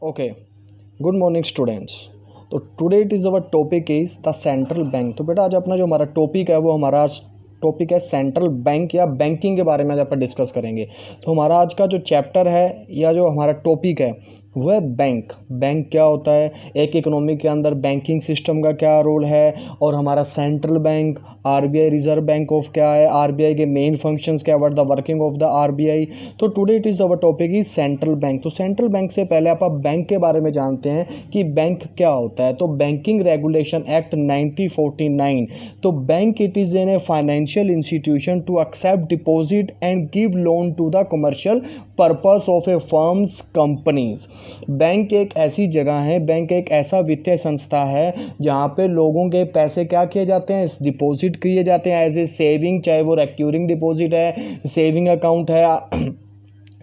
Okay, good morning students. तो today it is our topic is the central bank. तो बेटा आज अपना जो हमारा टॉपिक है वो हमारा आज टॉपिक है सेंट्रल बैंक या बैंकिंग के बारे में आज अपन डिस्कस करेंगे। तो हमारा आज का जो चैप्टर है या जो हमारा टॉपिक है वो है बैंक। बैंक क्या होता है, एक इकोनॉमी के अंदर बैंकिंग सिस्टम का क्या रोल है, और हमारा central bank RBI reserve bank of क्या है, आरबीआई के मेन फंक्शंस क्या, what the working of the RBI. तो today it is our topic is central bank. तो सेंट्रल बैंक से पहले आप बैंक के बारे में जानते हैं कि बैंक क्या होता है। तो बैंकिंग रेगुलेशन एक्ट 1949। तो bank it is an a financial institution to accept deposit and give loan to the commercial purpose of a firms companies. Bank एक ऐसी जगह है, बैंक एक ऐसा वित्तीय संस्था है जहाँ पे लोगों के पैसे क्या किए जाते हैं, डिपॉजिट किए जाते हैं एज ए सेविंग, चाहे वो रिकरिंग डिपॉजिट है, सेविंग अकाउंट है,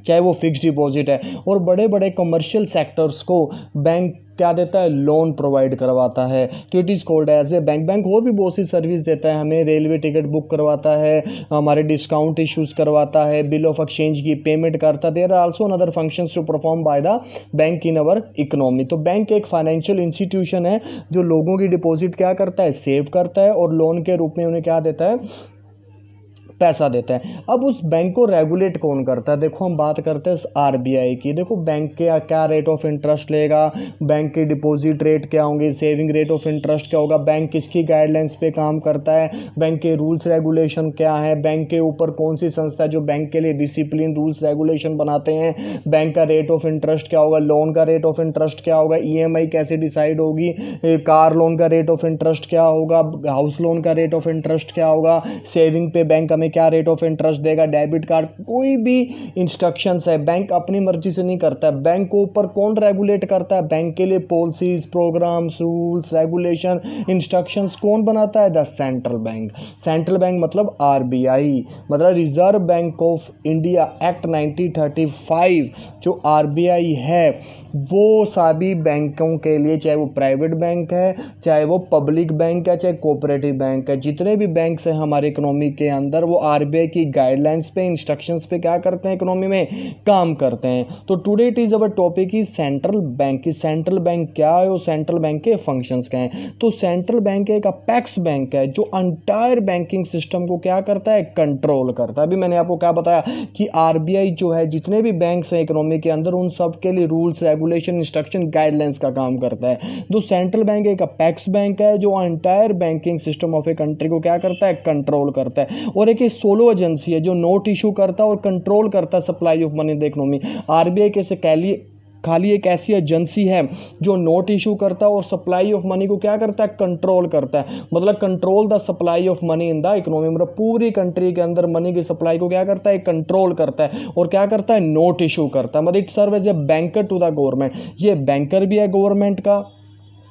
चाहे वो फिक्स डिपॉजिट है। और बड़े बड़े कमर्शियल सेक्टर्स को बैंक क्या देता है, लोन प्रोवाइड करवाता है। तो it is called as a bank. Bank और भी बहुत सी सर्विस देता है, हमें रेलवे टिकट बुक करवाता है, हमारे डिस्काउंट इश्यूज़ करवाता है, बिल ऑफ एक्सचेंज की पेमेंट करता है। There are also another functions to perform by the bank in our economy. तो बैंक एक फाइनेंशियल इंस्टीट्यूशन है जो लोगों की डिपॉजिट क्या करता है, सेव करता है, और लोन के रूप में उन्हें क्या देता है, पैसा देता है। अब उस बैंक को रेगुलेट कौन करता है, देखो हम बात करते हैं आरबीआई की। देखो बैंक के क्या रेट ऑफ इंटरेस्ट लेगा, बैंक के डिपॉजिट रेट क्या होंगे, सेविंग रेट ऑफ इंटरेस्ट क्या होगा, बैंक किसकी गाइडलाइंस पे काम करता है, बैंक के रूल्स रेगुलेशन क्या है, बैंक के ऊपर कौन सी संस्था है जो बैंक के लिए डिसिप्लिन रूल्स रेगुलेशन बनाते हैं, बैंक का रेट ऑफ इंटरेस्ट क्या होगा, लोन का रेट ऑफ इंटरेस्ट क्या होगा, ईएमआई कैसे डिसाइड होगी, कार लोन का रेट ऑफ इंटरेस्ट क्या होगा, हाउस लोन का रेट ऑफ इंटरेस्ट क्या होगा, सेविंग पे बैंक हमें क्या रेट ऑफ इंटरेस्ट देगा, डेबिट कार्ड, कोई भी इंस्ट्रक्शंस है बैंक अपनी मर्जी से नहीं करता है। बैंक को ऊपर कौन रेगुलेट करता है, बैंक के लिए policies, programs, rules, regulation, instructions कौन बनाता है, the central bank. Central bank मतलब आरबीआई, मतलब Reserve bank of India act 1935। जो आरबीआई है वो सभी बैंकों के लिए, चाहे वो प्राइवेट बैंक है, चाहे वो पब्लिक बैंक है, चाहे कोऑपरेटिव बैंक है, जितने भी बैंक्स हैं हमारे इकोनॉमी के अंदर, वो आरबीआई की गाइडलाइंस पे, इंस्ट्रक्शंस पे क्या करते हैं, इकोनॉमी में काम करते हैं। तो today it is our topic is central bank. की सेंट्रल बैंक क्या है और सेंट्रल बैंक के फंक्शंस क्या हैं। तो सेंट्रल बैंक एक अपेक्स बैंक है जो एंटायर बैंकिंग सिस्टम को क्या करता है, कंट्रोल करता है। अभी मैंने आपको क्या बताया कि आरबीआई जो है जितने भी बैंक्स हैं इकोनॉमी के अंदर उन सब के लिए रूल्स, रेगुलेशन, इंस्ट्रक्शन, गाइडलाइंस का काम करता है। तो सेंट्रल बैंक एक अपेक्स बैंक है जो entire banking system of a country को क्या करता है, कंट्रोल करता है। और एक सोलो एजेंसी है जो नोट इशू करता है और कंट्रोल करता है supply of money in the economy. RBI कैसे खाली एक ऐसी एजेंसी है जो नोट इशू करता है और सप्लाई ऑफ मनी को क्या करता है, कंट्रोल करता है। मतलब control the supply of money in the economy, मतलब पूरी कंट्री के अंदर मनी की सप्लाई को क्या करता है, कंट्रोल करता है। और क्या करता है, नोट इशू करता है। मतलब it serve as a banker to the government. ये बैंकर भी है गवर्नमेंट का,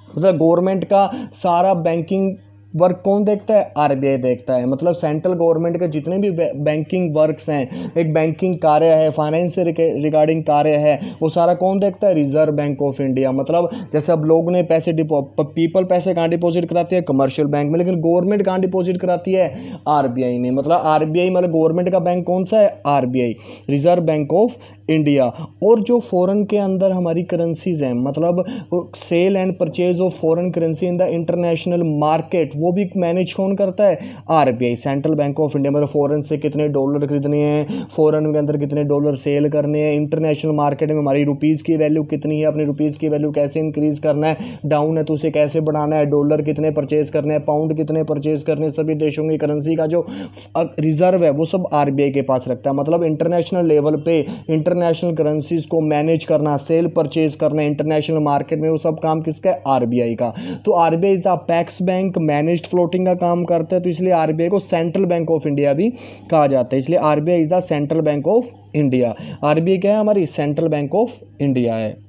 मतलब गवर्नमेंट का सारा बैंकिंग वर्क कौन देखता है, आरबीआई देखता है। मतलब सेंट्रल गवर्नमेंट के जितने भी बैंकिंग वर्क्स हैं, एक बैंकिंग कार्य है, फाइनेंस से रिगार्डिंग कार्य है, वो सारा कौन देखता है, रिजर्व बैंक ऑफ इंडिया। मतलब जैसे अब लोग ने पैसे पीपल पैसे कहाँ डिपॉजिट कराती है, कमर्शियल बैंक में, लेकिन गवर्नमेंट कहाँ डिपॉजिट कराती है, आरबीआई में। मतलब आरबीआई मतलब गवर्नमेंट का बैंक कौन सा है, RBI, reserve bank of India. और जो फॉरेन के अंदर हमारी करेंसीज हैं, मतलब sale and purchase of foreign currency in the international market, वो भी मैनेज कौन करता है, RBI, central bank of India. मतलब फॉरेन से कितने डॉलर खरीदने हैं, फॉरेन के अंदर कितने डॉलर सेल करने हैं, इंटरनेशनल मार्केट में हमारी रुपीज़ की वैल्यू कितनी है, अपनी रुपीज़ की वैल्यू कैसे इंक्रीज करना है, डाउन है तो उसे कैसे बढ़ाना है, डॉलर कितने परचेज करने हैं, पाउंड कितने परचेज करने हैं, सभी देशों की करेंसी का जो रिजर्व है वो सब आरबीआई के पास रखता है। मतलब इंटरनेशनल लेवल पे इंटरनेशनल करेंसीज को मैनेज करना, सेल परचेज करना इंटरनेशनल मार्केट में, वो सब काम किसका है, आरबीआई का। तो RBI is the apex bank, managed floating का काम करता है। तो इसलिए आरबीआई को सेंट्रल बैंक ऑफ इंडिया भी कहा जाता है। इसलिए RBI is the central bank of India. RBI क्या है, हमारी सेंट्रल बैंक ऑफ इंडिया है।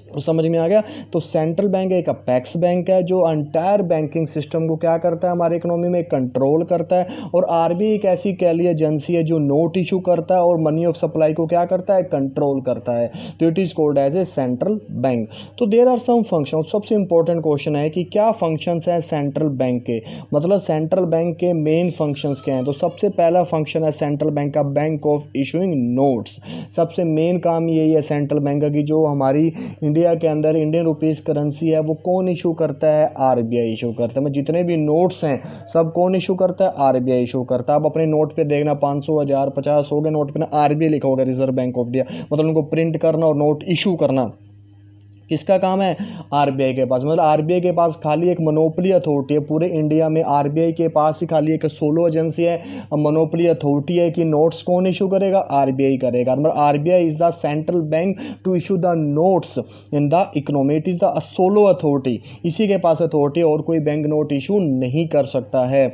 तो समझ में आ गया। तो सेंट्रल बैंक एक अपेक्स बैंक है जो एंटायर बैंकिंग सिस्टम को क्या करता है, हमारे इकोनॉमी में कंट्रोल करता है। और आरबीआई एक ऐसी कह ली एजेंसी है जो नोट इशू करता है और मनी ऑफ सप्लाई को क्या करता है, कंट्रोल करता है। तो it is called as a central bank. तो देयर आर सम फंक्शन। सबसे इंपॉर्टेंट क्वेश्चन है कि क्या फंक्शंस हैं सेंट्रल बैंक के, मतलब सेंट्रल बैंक के मेन फंक्शंस क्या हैं। तो सबसे पहला फंक्शन है सेंट्रल बैंक का, बैंक ऑफ इशूइंग नोट्स। सबसे मेन काम यही है सेंट्रल बैंक का कि जो हमारी इंडिया के अंदर इंडियन रुपीज़ करेंसी है वो कौन इशू करता है? आरबीआई इशू करता है। मैं जितने भी नोट्स हैं सब कौन इशू करता है? आरबीआई इशू करता है। आप अपने नोट पे देखना 500, 1000, 50, 100 के नोट पे ना आरबीआई लिखा होगा, रिजर्व बैंक ऑफ इंडिया। मतलब उनको प्रिंट करना और नोट इशू करना किसका काम है? आरबीआई के पास। मतलब आरबीआई के पास खाली एक मोनोपोली अथॉरिटी है पूरे इंडिया में। आरबीआई के पास ही खाली एक सोलो एजेंसी है, मोनोपोली अथॉरिटी है कि नोट्स कौन इशू करेगा? आरबीआई करेगा। मतलब RBI is the central bank to issue the notes in the economy. It is the solo authority, इसी के पास अथॉरिटी, और कोई बैंक नोट इशू नहीं कर सकता है।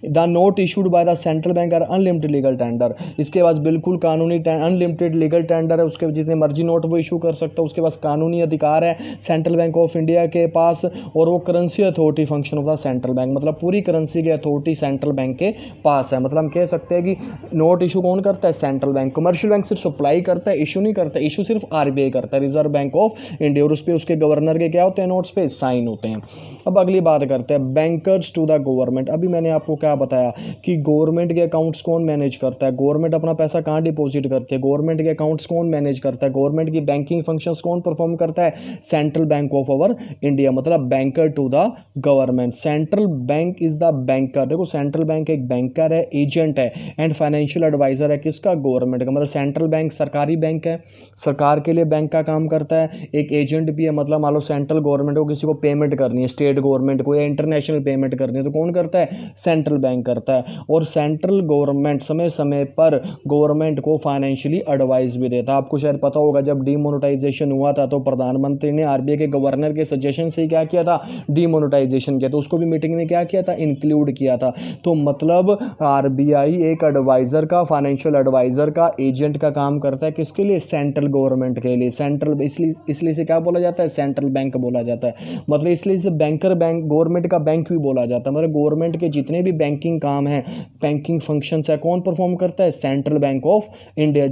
The note issued by the central bank are unlimited legal tender. इसके पास बिल्कुल कानूनी अनलिमिटेड लीगल टेंडर है, उसके जितने मर्जी नोट वो इशू कर सकता है। उसके पास कानूनी अधिकार सेंट्रल बैंक ऑफ इंडिया के पास, और वो करेंसी अथॉरिटी फंक्शन होता है सेंट्रल बैंक। मतलब पूरी करेंसी की अथॉरिटी सेंट्रल बैंक के पास है। मतलब हम कह सकते हैं कि नोट इशू कौन करता है? Central bank. कमर्शियल बैंक सिर्फ सप्लाई करता है, इशू नहीं करता। इशू सिर्फ आरबीआई करता है, रिजर्व बैंक ऑफ इंडिया, और उस पर उसके गवर्नर के क्या होते हैं? नोट्स पे साइन होते हैं। अब अगली बात करते हैं बैंकर्स टू द गवर्नमेंट। अभी मैंने आपको क्या बताया कि गवर्नमेंट के अकाउंट्स कौन मैनेज करता है? गवर्नमेंट अपना पैसा कहाँ डिपॉजिट करती है? गवर्नमेंट के अकाउंट्स कौन मैनेज करता है? गवर्नमेंट की बैंकिंग फंक्शंस कौन परफॉर्म करता है? Central bank of our India. मतलब banker to the government. Central bank is the banker. देखो सेंट्रल बैंक एक बैंकर है, एजेंट है, एंड फाइनेंशियल एडवाइजर है किसका? गवर्नमेंट का। मतलब सेंट्रल बैंक सरकारी बैंक है, सरकार के लिए बैंक का काम करता है। एक एजेंट भी है, मतलब मान लो सेंट्रल गवर्नमेंट को किसी को पेमेंट करनी है, स्टेट गवर्नमेंट को, या इंटरनेशनल पेमेंट करनी है, तो कौन करता है? सेंट्रल बैंक करता है। और सेंट्रल गवर्नमेंट समय समय पर गवर्नमेंट को फाइनेंशियली एडवाइस भी देता है। आपको शायद पता होगा जब डीमोनेटाइजेशन हुआ था तो प्रधानमंत्री ने आरबीआई के गवर्नर के सजेशन से क्या किया था? डीमोनेटाइजेशन किया। तो उसको भी मीटिंग में क्या किया था? इंक्लूड किया था। तो मतलब आरबीआई एक एडवाइजर का, फाइनेंशियल एडवाइजर का, एजेंट का काम करता है किसके लिए? सेंट्रल गवर्नमेंट के लिए। सेंट्रल इसलिए से क्या बोला जाता है? सेंट्रल बैंक बोला जाता है। मतलब इसलिए इसे बैंकर बैंक, गवर्नमेंट का बैंक भी बोला जाता है। मतलब गवर्नमेंट के जितने भी बैंकिंग काम है, बैंकिंग फंक्शंस है, कौन परफॉर्म करता है? Central bank of India.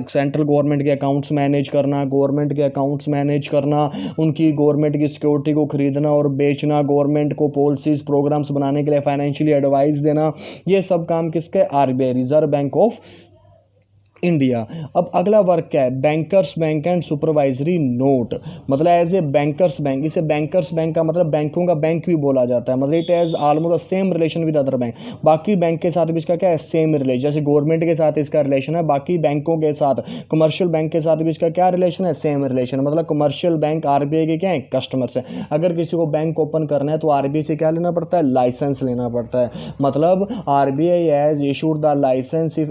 Central government के अकाउंट्स मैनेज करना, गवर्नमेंट के अकाउंट्स मैनेज करना, उनकी गवर्नमेंट की सिक्योरिटी को खरीदना और बेचना, गवर्नमेंट को पॉलिसीज प्रोग्राम्स बनाने के लिए फाइनेंशियली एडवाइस देना, ये सब काम किसके? RBI, reserve bank of India. अब अगला वर्क क्या है? Bankers bank and supervisory note. मतलब एज ए बैंकर्स बैंक, इसे बैंकर्स बैंक का मतलब बैंकों का बैंक भी बोला जाता है। मतलब it has almost same relation with other bank. बाकी बैंक के साथ भी इसका क्या है? Same relation. जैसे गवर्नमेंट के साथ इसका रिलेशन है, बाकी बैंकों के साथ, कमर्शियल बैंक के साथ भी इसका क्या रिलेशन है? Same relation. मतलब कमर्शियल बैंक आरबीआई के क्या है? कस्टमर्स हैं। अगर किसी को बैंक ओपन करना है तो आरबीआई से क्या लेना पड़ता है? लाइसेंस लेना पड़ता है। मतलब RBI has issued the license if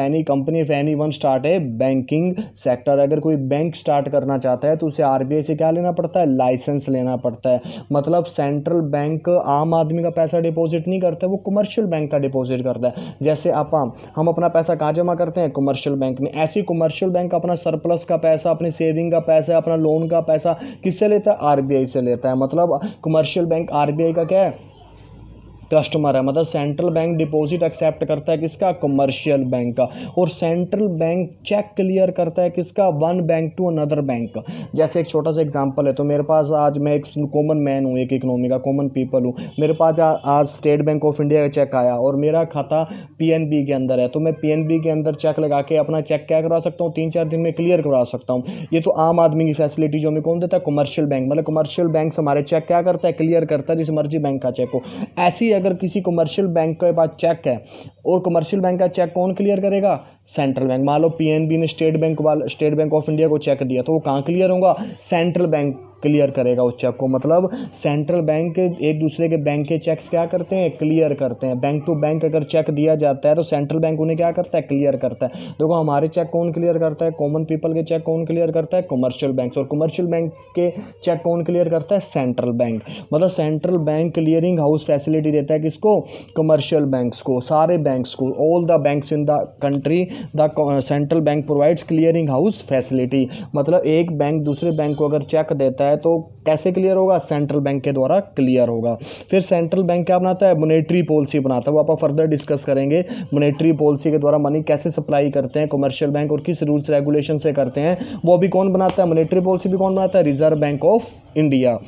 any company, if any one start a banking sector. अगर कोई बैंक स्टार्ट करना चाहता है तो उसे आरबीआई से क्या लेना पड़ता है? लाइसेंस लेना पड़ता है। मतलब सेंट्रल बैंक आम आदमी का पैसा डिपॉजिट नहीं करता है, वो कमर्शियल बैंक का डिपॉजिट करता है। जैसे हम अपना पैसा कहाँ जमा करते हैं? कमर्शियल बैंक में। ऐसी कमर्शियल बैंक अपना सरप्लस का पैसा, अपनी सेविंग का पैसा, अपना लोन का पैसा किससे लेता है? आरबीआई से लेता है। मतलब कमर्शियल बैंक आरबीआई का क्या है? कस्टमर है। मतलब सेंट्रल बैंक डिपॉजिट एक्सेप्ट करता है किसका? कमर्शियल बैंक का। और सेंट्रल बैंक चेक क्लियर करता है किसका? One bank to another bank. जैसे एक छोटा सा एग्जांपल है, तो मेरे पास आज, मैं एक कॉमन मैन हूँ, एक इकोनॉमी का कॉमन पीपल हूँ, मेरे पास आज स्टेट बैंक ऑफ इंडिया का चेक आया और मेरा खाता पीएनबी के अंदर है, तो मैं पीएनबी के अंदर चेक लगा के अपना चेक क्या करवा सकता हूँ? 3-4 दिन में क्लियर करवा सकता हूँ। ये तो आम आदमी की फैसिलिटी जो हमें कौन देता है? Commercial bank. मतलब कमर्शियल बैंक हमारे चेक क्या करता है? क्लियर करता है, जिस मर्जी बैंक का चेक हो। ऐसी अगर किसी कमर्शियल बैंक के पास चेक है, और कमर्शियल बैंक का चेक कौन क्लियर करेगा? Central bank. मान लो पीएनबी ने स्टेट बैंक ऑफ इंडिया को चेक दिया, तो वो कहाँ क्लियर होगा? सेंट्रल बैंक क्लियर करेगा उस चेक को। मतलब सेंट्रल बैंक एक दूसरे के बैंक के चेक्स क्या करते हैं? क्लियर करते हैं। बैंक टू बैंक अगर चेक दिया जाता है तो सेंट्रल बैंक उन्हें क्या करता है? क्लियर करता है। देखो हमारे चेक कौन क्लियर करता है? कॉमन पीपल के चेक कौन क्लियर करता है? Commercial bank. और कमर्शियल बैंक के चेक कौन क्लियर करता है? Central bank. मतलब central bank clearing house facility देता है किसको? कमर्शियल बैंक्स को, सारे बैंक्स को। All the banks in the country the central bank provides clearing house facility. मतलब एक बैंक दूसरे बैंक को अगर चेक देता है तो कैसे क्लियर होगा? सेंट्रल बैंक के द्वारा क्लियर होगा। फिर सेंट्रल बैंक क्या बनाता है? मॉनेटरी पॉलिसी बनाता है, वो आप फर्दर डिस्कस करेंगे। मॉनेटरी पॉलिसी के द्वारा मनी कैसे सप्लाई करते हैं कमर्शियल बैंक और किस रूल्स रेगुलेशन से करते हैं, वो भी कौन बनाता है? मॉनेटरी पॉलिसी भी कौन बनाता है? Reserve bank of India.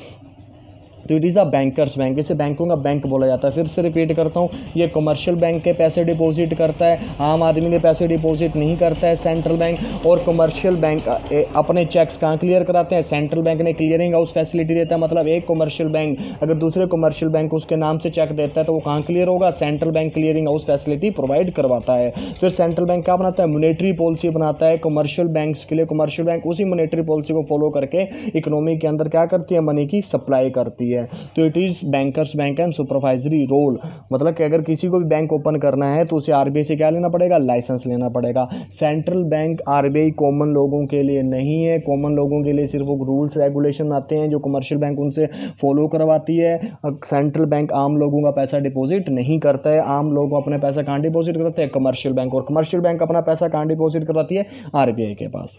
तो it is a banker's bank, इसे बैंकों का बैंक बोला जाता है। फिर से रिपीट करता हूँ, ये कमर्शियल बैंक के पैसे डिपॉजिट करता है, आम आदमी के पैसे डिपॉजिट नहीं करता है सेंट्रल बैंक। और कमर्शियल बैंक अपने चेक्स कहाँ क्लियर कराते हैं, सेंट्रल बैंक ने क्लियरिंग हाउस फैसिलिटी देता है। मतलब एक कमर्शियल बैंक अगर दूसरे कमर्शियल बैंक उसके नाम से चेक देता है तो वो कहाँ क्लियर होगा, central bank clearing house facility provide करवाता है। फिर सेंट्रल बैंक क्या बनाता है, मॉनेटरी पॉलिसी बनाता है कमर्शियल बैंक्स के लिए। कमर्शियल बैंक उसी मॉनेटरी पॉलिसी को फॉलो करके इकोनॉमी के अंदर क्या करती है, मनी की सप्लाई करती है। तो it is bankers bank and supervisory role. मतलब कि अगर किसी को भी बैंक ओपन करना है तो उसे आरबीआई से क्या लेना पड़ेगा, लाइसेंस लेना पड़ेगा। सेंट्रल बैंक आरबीआई कॉमन लोगों के लिए नहीं है, कॉमन लोगों के लिए सिर्फ वो रूल्स रेगुलेशन आते हैं जो कमर्शियल बैंक उनसे फॉलो करवाती है। सेंट्रल बैंक आम लोगों का पैसा डिपॉजिट नहीं करता है। आम लोग अपने पैसा कहाँ डिपॉजिट करते हैं, कमर्शियल बैंक। और कमर्शियल बैंक अपना पैसा कहाँ डिपॉजिट करवाती है, आरबीआई के पास।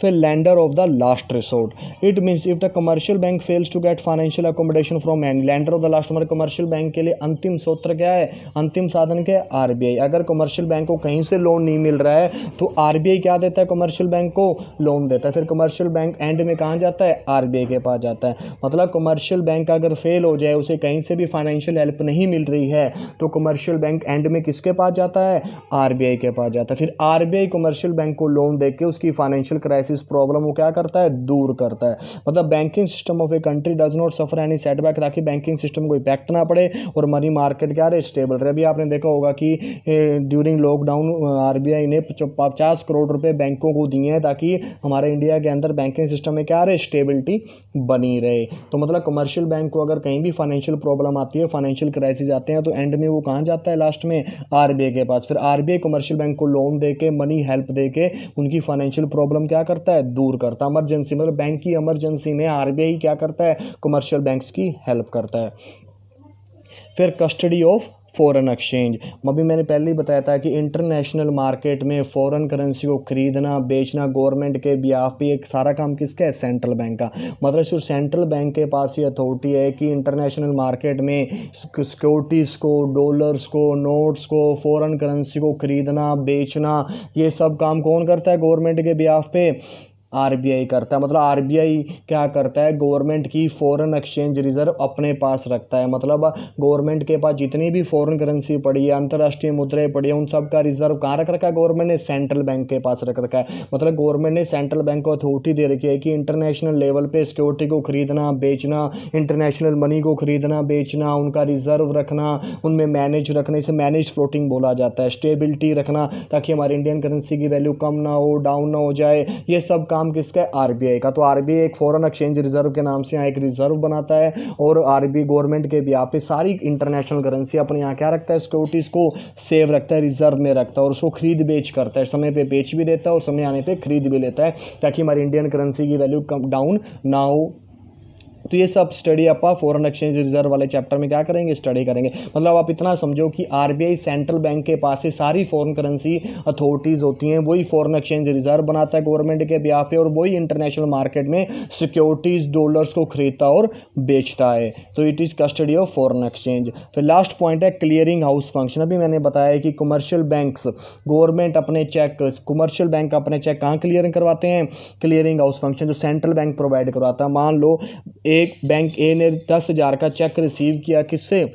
फिर lender of the last resort, it means if the commercial bank fails to get financial accommodation from and, lender of the last, हमारे कमर्शियल बैंक के लिए अंतिम सूत्र क्या है, अंतिम साधन क्या है, आरबीआई। अगर कमर्शियल बैंक को कहीं से लोन नहीं मिल रहा है तो आरबीआई क्या देता है, कमर्शियल बैंक को लोन देता है। फिर कमर्शियल बैंक एंड में कहाँ जाता है, आरबीआई के पास जाता है। मतलब कमर्शियल बैंक अगर फेल हो जाए, उसे कहीं से भी फाइनेंशियल हेल्प नहीं मिल रही है तो कमर्शियल बैंक एंड में किसके पास जाता है, आरबीआई के पास जाता है। फिर आरबीआई कमर्शियल बैंक को लोन देके उसकी फाइनेंशियल क्राइसिस प्रॉब्लम वो क्या करता है, दूर करता है। मतलब banking system of a country does not suffer any setback, ताकि बैंकिंग सिस्टम को इफेक्ट ना पड़े और मनी मार्केट क्या रहे, स्टेबल रहे। अभी आपने देखा होगा कि ड्यूरिंग लॉकडाउन आरबीआई ने 50 करोड़ रुपए बैंकों को दिए हैं ताकि हमारे इंडिया के अंदर बैंकिंग सिस्टम में क्या रहे, स्टेबिलिटी बनी रहे। तो मतलब कमर्शियल बैंक को अगर कहीं भी फाइनेंशियल प्रॉब्लम आती है, फाइनेंशियल क्राइसिस आते हैं तो एंड में वो कहाँ जाता है, लास्ट में आरबीआई के पास। फिर आरबीआई कमर्शियल बैंक को लोन देके, मनी हेल्प देके उनकी फाइनेंशियल प्रॉब्लम क्या करता है, दूर करता है। इमरजेंसी मतलब बैंक की इमरजेंसी में आरबीआई क्या करता है, कमर्शियल बैंक्स की हेल्प करता है। फिर कस्टडी ऑफ फॉरेन एक्सचेंज, अभी मैंने पहले ही बताया था कि इंटरनेशनल मार्केट में फॉरेन करेंसी को खरीदना बेचना गवर्नमेंट के बिहाफ पे एक सारा काम किसका है, सेंट्रल बैंक का। मतलब सिर्फ सेंट्रल बैंक के पास ही अथॉरिटी है कि इंटरनेशनल मार्केट में सिक्योरिटीज़ को, डॉलर्स को, नोट्स को, फॉरेन करेंसी को खरीदना बेचना, ये सब काम कौन करता है, गवर्नमेंट के बिहाफ पे आरबीआई करता है। मतलब आरबीआई क्या करता है, गवर्नमेंट की फॉरेन एक्सचेंज रिजर्व अपने पास रखता है। मतलब गवर्नमेंट के पास जितनी भी फॉरेन करेंसी पड़ी है, अंतर्राष्ट्रीय मुद्राएं पड़ी है, उन सब का रिजर्व कहाँ रख रखा है, गवर्नमेंट ने सेंट्रल बैंक के पास रख रखा है। मतलब गवर्नमेंट ने सेंट्रल बैंक को अथॉरिटी दे रखी है कि इंटरनेशनल लेवल पे सिक्योरिटी को खरीदना बेचना, इंटरनेशनल मनी को खरीदना बेचना, उनका रिजर्व रखना, उनमें मैनेज रखने से मैनेज फ्लोटिंग बोला जाता है। स्टेबिलिटी रखना ताकि हमारी इंडियन करेंसी की वैल्यू कम ना हो, डाउन ना हो जाए, ये सब काम किसका है, आरबीआई का। तो आरबीआई एक फॉरेन एक्सचेंज रिजर्व के नाम से यहाँ एक रिजर्व बनाता है और आरबीआई गवर्नमेंट के भी पे सारी इंटरनेशनल करेंसी अपने यहाँ क्या रखता है, सिक्योरिटीज़ को सेव रखता है, रिजर्व में रखता है और उसको खरीद बेच करता है। समय पे बेच भी देता है और समय आने पे खरीद भी लेता है ताकि हमारी इंडियन करेंसी की वैल्यू कम डाउन ना हो। तो ये सब स्टडी आप फॉरेन एक्सचेंज रिजर्व वाले चैप्टर में क्या करेंगे, स्टडी करेंगे। मतलब आप इतना समझो कि आरबीआई सेंट्रल बैंक के पास से सारी फॉरेन करेंसी अथॉरिटीज़ होती हैं, वही फॉरेन एक्सचेंज रिजर्व बनाता है गवर्नमेंट के बिहाफ पे और वही इंटरनेशनल मार्केट में सिक्योरिटीज़ डॉलर्स को खरीदता और बेचता है। तो it is custody of foreign exchange. फिर लास्ट पॉइंट है क्लियरिंग हाउस फंक्शन। अभी मैंने बताया कि कमर्शियल बैंक्स, गवर्नमेंट अपने चेक, कमर्शियल बैंक अपने चेक कहाँ क्लियरिंग करवाते हैं, क्लियरिंग हाउस फंक्शन जो सेंट्रल बैंक प्रोवाइड करवाता है। मान लो एक बैंक ए ने 10,000 का चेक रिसीव किया, किससे,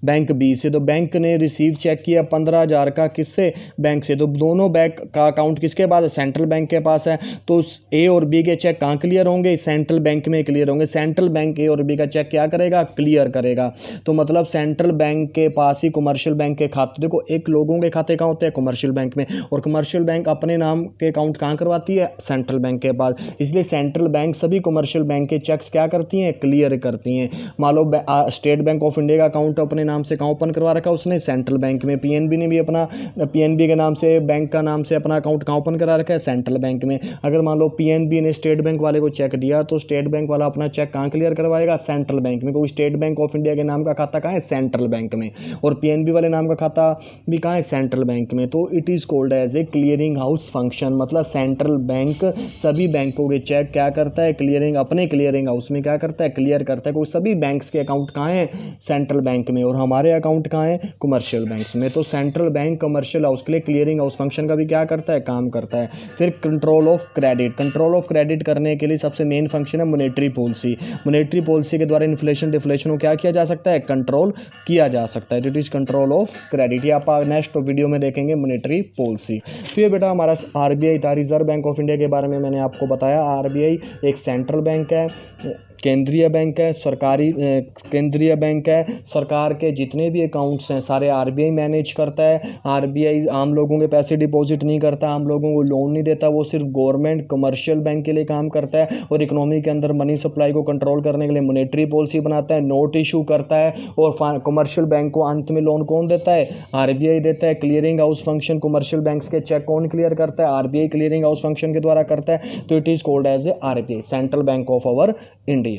बैंक बी से, तो बैंक ने रिसीव चेक किया 15,000 का, किससे, बैंक से। तो दोनों बैंक का अकाउंट किसके पास है, सेंट्रल बैंक के पास है। तो ए और बी के चेक कहाँ क्लियर होंगे, सेंट्रल बैंक में क्लियर होंगे। सेंट्रल बैंक ए और बी का चेक क्या करेगा, क्लियर करेगा। तो मतलब सेंट्रल बैंक के पास ही कमर्शियल बैंक के खाते, देखो एक लोगों के खाते कहाँ होते हैं, कमर्शियल बैंक में, और कमर्शियल बैंक अपने नाम के अकाउंट कहाँ करवाती है, सेंट्रल बैंक के पास। इसलिए सेंट्रल बैंक सभी कमर्शियल बैंक के चेक्स क्या करती हैं, क्लियर करती हैं। मान लो स्टेट बैंक ऑफ इंडिया का अकाउंट अपने नाम से कहाँ ओपन करवा रखा उसने, सेंट्रल बैंक में। पीएनबी ने भी अपना, पीएनबी के नाम से, बैंक का नाम से अपना अकाउंट कहाँ ओपन करा रखा है, सेंट्रल बैंक में। अगर मान लो पीएनबी ने स्टेट बैंक वाले को चेक दिया तो स्टेट बैंक वाला अपना चेक कहाँ क्लियर करवाएगा, सेंट्रल बैंक में, क्योंकि स्टेट बैंक ऑफ इंडिया के नाम का खाता कहाँ है, सेंट्रल बैंक में, और पीएनबी वाले नाम का खाता भी कहाँ है, सेंट्रल बैंक में। तो it is called as a clearing house function. मतलब सेंट्रल बैंक सभी बैंकों के चेक क्या करता है, क्लियरिंग, अपने क्लियरिंग हाउस में क्या करता है, क्लियर करता है। क्योंकि सभी बैंक्स के अकाउंट कहाँ हैं, सेंट्रल बैंक में, और हमारे अकाउंट कहाँ हैं, कमर्शियल बैंक्स में। तो सेंट्रल बैंक कमर्शियल हाउस के लिए क्लियरिंग हाउस फंक्शन का भी क्या करता है, काम करता है। फिर control of credit, control of credit करने के लिए सबसे मेन फंक्शन है मॉनेटरी पॉलिसी। मॉनेटरी पॉलिसी के द्वारा इन्फ्लेशन डिफ्लेशन को क्या किया जा सकता है, कंट्रोल किया जा सकता है। It is control of credit. ये आप नेक्स्ट वीडियो में देखेंगे मॉनेटरी पॉलिसी। तो ये बेटा हमारा आरबीआई था, रिजर्व बैंक ऑफ इंडिया के बारे में मैंने आपको बताया। आरबीआई एक सेंट्रल बैंक है, केंद्रीय बैंक है, सरकारी केंद्रीय बैंक है। सरकार के जितने भी अकाउंट्स हैं सारे आरबीआई मैनेज करता है। आरबीआई आम लोगों के पैसे डिपॉजिट नहीं करता, आम लोगों को लोन नहीं देता, वो सिर्फ गवर्नमेंट कमर्शियल बैंक के लिए काम करता है और इकोनॉमी के अंदर मनी सप्लाई को कंट्रोल करने के लिए मॉनेटरी पॉलिसी बनाता है, नोट इशू करता है। और कमर्शियल बैंक को अंत में लोन कौन देता है, आरबीआई देता है। Clearing house function commercial banks के चेक कौन क्लियर करता है, आरबीआई क्लियरिंग हाउस फंक्शन के द्वारा करता है। तो it is called as a RBI, central bank of our India.